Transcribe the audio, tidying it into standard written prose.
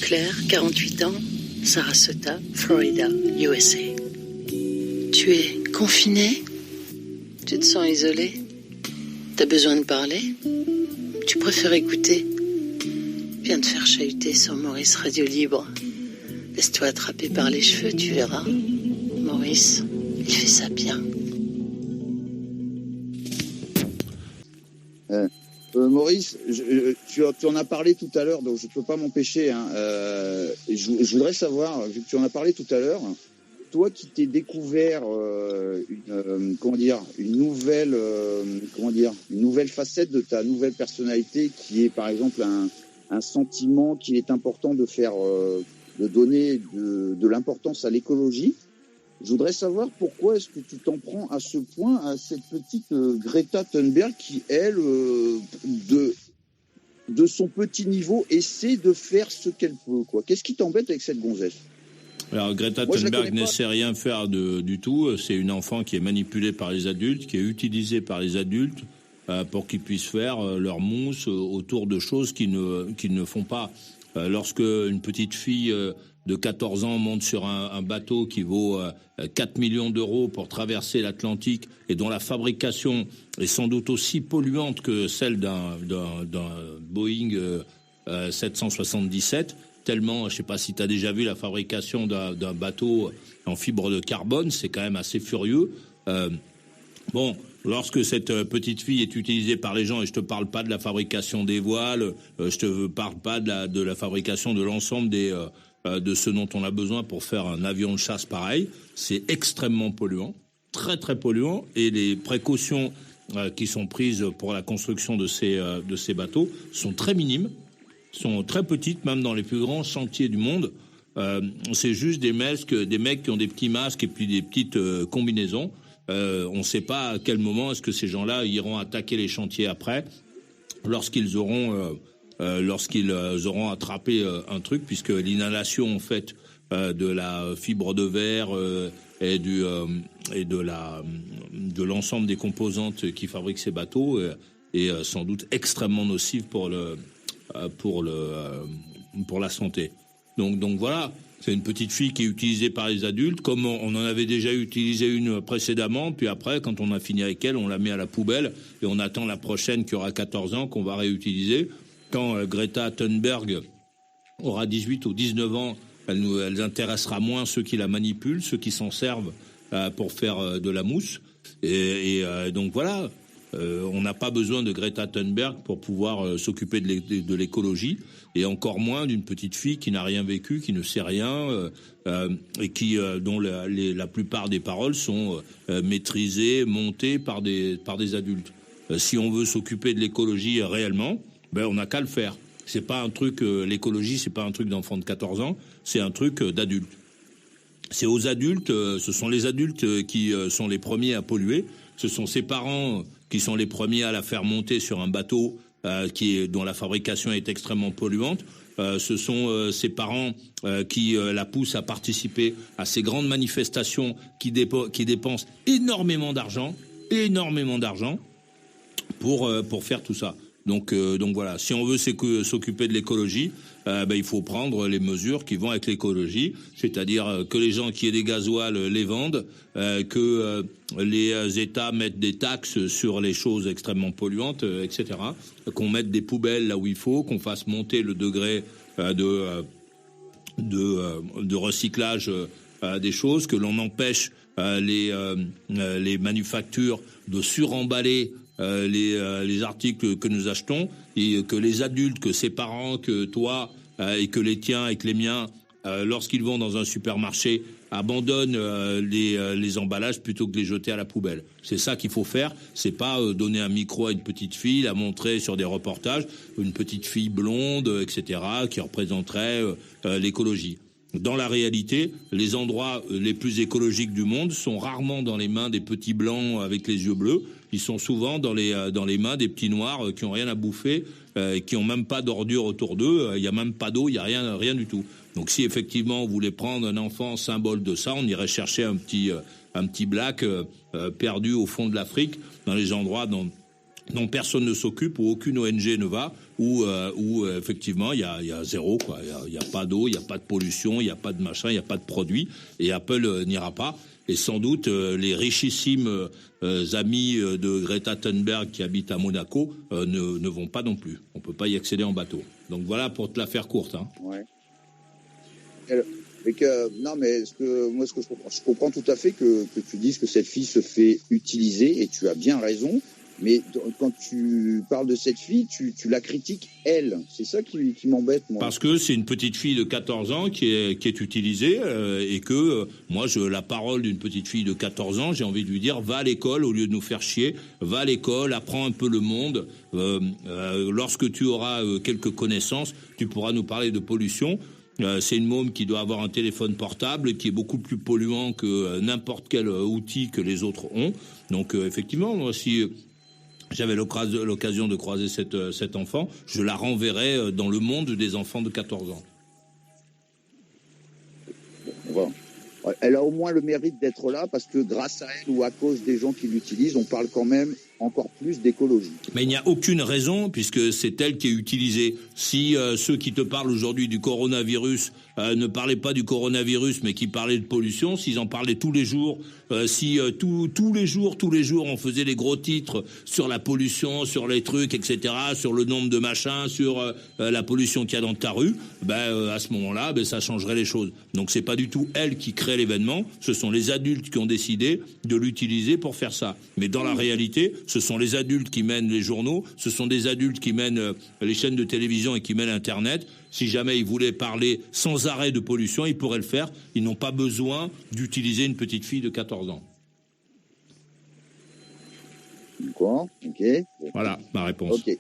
Claire, 48 ans, Sarasota, Florida, USA. Tu es confiné? Tu te sens isolé? T'as besoin de parler? Tu préfères écouter? Viens te faire chahuter sur Maurice Radio Libre. Laisse-toi attraper par les cheveux, tu verras. Maurice, il fait ça bien. Maurice, tu en as parlé tout à l'heure, donc je ne peux pas m'empêcher. Je voudrais savoir, vu que tu en as parlé tout à l'heure, toi qui t'es découvert une nouvelle facette de ta nouvelle personnalité, qui est par exemple un sentiment qu'il est important de donner de l'importance à l'écologie. Je voudrais savoir pourquoi est-ce que tu t'en prends à ce point à cette petite Greta Thunberg qui, elle, de son petit niveau, essaie de faire ce qu'elle peut, quoi. Qu'est-ce qui t'embête avec cette gonzesse? Alors Greta Thunberg ne sait rien faire du tout. C'est une enfant qui est manipulée par les adultes, qui est utilisée par les adultes pour qu'ils puissent faire leur mousse autour de choses qu'ils ne font pas. Lorsque une petite fille de 14 ans monte sur un bateau qui vaut 4 millions d'euros pour traverser l'Atlantique et dont la fabrication est sans doute aussi polluante que celle d'un Boeing 777, tellement, je ne sais pas si tu as déjà vu la fabrication d'un bateau en fibre de carbone, c'est quand même assez furieux. Lorsque cette petite fille est utilisée par les gens, et je te parle pas de la fabrication des voiles, je te parle pas de la fabrication de l'ensemble de ce dont on a besoin pour faire un avion de chasse pareil, c'est extrêmement polluant, très très polluant, et les précautions qui sont prises pour la construction de ces bateaux sont très minimes, sont très petites, même dans les plus grands chantiers du monde. C'est juste des mecs qui ont des petits masques et puis des petites combinaisons. On ne sait pas à quel moment est-ce que ces gens-là iront attaquer les chantiers après, lorsqu'ils auront attrapé un truc, puisque l'inhalation en fait de la fibre de verre et de l'ensemble des composantes qui fabriquent ces bateaux est sans doute extrêmement nocive pour la santé. Donc voilà. C'est une petite fille qui est utilisée par les adultes, comme on en avait déjà utilisé une précédemment, puis après, quand on a fini avec elle, on la met à la poubelle, et on attend la prochaine qui aura 14 ans, qu'on va réutiliser. Quand Greta Thunberg aura 18 ou 19 ans, elle intéressera moins ceux qui la manipulent, ceux qui s'en servent pour faire de la mousse. Et donc voilà, on n'a pas besoin de Greta Thunberg pour pouvoir s'occuper de l'écologie, et encore moins d'une petite fille qui n'a rien vécu, qui ne sait rien, et dont la plupart des paroles sont maîtrisées, montées par des adultes. Si on veut s'occuper de l'écologie réellement, on n'a qu'à le faire. C'est pas un truc, l'écologie, c'est pas un truc d'enfant de 14 ans, c'est un truc d'adulte. C'est aux adultes, ce sont les adultes qui sont les premiers à polluer. Ce sont ses parents qui sont les premiers à la faire monter sur un bateau dont la fabrication est extrêmement polluante. Ce sont ses parents qui la poussent à participer à ces grandes manifestations qui dépensent énormément d'argent pour faire tout ça. Donc voilà, si on veut s'occuper de l'écologie, il faut prendre les mesures qui vont avec l'écologie, c'est-à-dire que les gens qui aient des gasoils les vendent, que les États mettent des taxes sur les choses extrêmement polluantes, etc., qu'on mette des poubelles là où il faut, qu'on fasse monter le degré de recyclage des choses, que l'on empêche les manufactures de suremballer les articles que nous achetons, et que les adultes, que ses parents, que toi et que les tiens et que les miens, lorsqu'ils vont dans un supermarché, abandonnent les emballages plutôt que de les jeter à la poubelle. C'est ça qu'il faut faire. C'est pas donner un micro à une petite fille, la montrer sur des reportages, une petite fille blonde, etc., qui représenterait l'écologie. Dans la réalité, les endroits les plus écologiques du monde sont rarement dans les mains des petits blancs avec les yeux bleus. Ils sont souvent dans les mains des petits noirs qui ont rien à bouffer, qui ont même pas d'ordures autour d'eux. Il y a même pas d'eau, il y a rien du tout. Donc si effectivement on voulait prendre un enfant symbole de ça, on irait chercher un petit black perdu au fond de l'Afrique, dans les endroits dont personne ne s'occupe, où aucune ONG ne va, où effectivement il y a zéro, quoi. Il y a pas d'eau, il y a pas de pollution, il y a pas de machin, il y a pas de produits, et Apple n'ira pas. Et sans doute les richissimes amis de Greta Thunberg qui habitent à Monaco ne vont pas non plus. On peut pas y accéder en bateau. Donc voilà pour te la faire courte. Hein. Ouais. Non, mais je comprends tout à fait que tu dises que cette fille se fait utiliser, et tu as bien raison. Mais quand tu parles de cette fille, tu la critiques, elle. C'est ça qui m'embête, moi. Parce que c'est une petite fille de 14 ans qui est utilisée et que moi, la parole d'une petite fille de 14 ans, j'ai envie de lui dire, va à l'école au lieu de nous faire chier, va à l'école, apprends un peu le monde. Lorsque tu auras quelques connaissances, tu pourras nous parler de pollution. C'est une môme qui doit avoir un téléphone portable qui est beaucoup plus polluant que n'importe quel outil que les autres ont. Donc effectivement, moi, si j'avais l'occasion de croiser cet enfant, je la renverrais dans le monde des enfants de 14 ans. Voilà. Elle a au moins le mérite d'être là, parce que grâce à elle ou à cause des gens qui l'utilisent, on parle quand même encore plus d'écologie. Mais il n'y a aucune raison, puisque c'est elle qui est utilisée. Si ceux qui te parlent aujourd'hui du coronavirus ne parlaient pas du coronavirus, mais qui parlaient de pollution, s'ils en parlaient tous les jours, tous les jours, on faisait les gros titres sur la pollution, sur les trucs, etc., sur le nombre de machins, sur la pollution qu'il y a dans ta rue, à ce moment-là, ça changerait les choses. Donc c'est pas du tout elle qui crée l'événement, ce sont les adultes qui ont décidé de l'utiliser pour faire ça. Mais dans la réalité, ce sont les adultes qui mènent les journaux, ce sont des adultes qui mènent les chaînes de télévision et qui mènent Internet. Si jamais ils voulaient parler sans arrêt de pollution, ils pourraient le faire. Ils n'ont pas besoin d'utiliser une petite fille de 14 ans. D'accord, ok. Voilà ma réponse. Ok.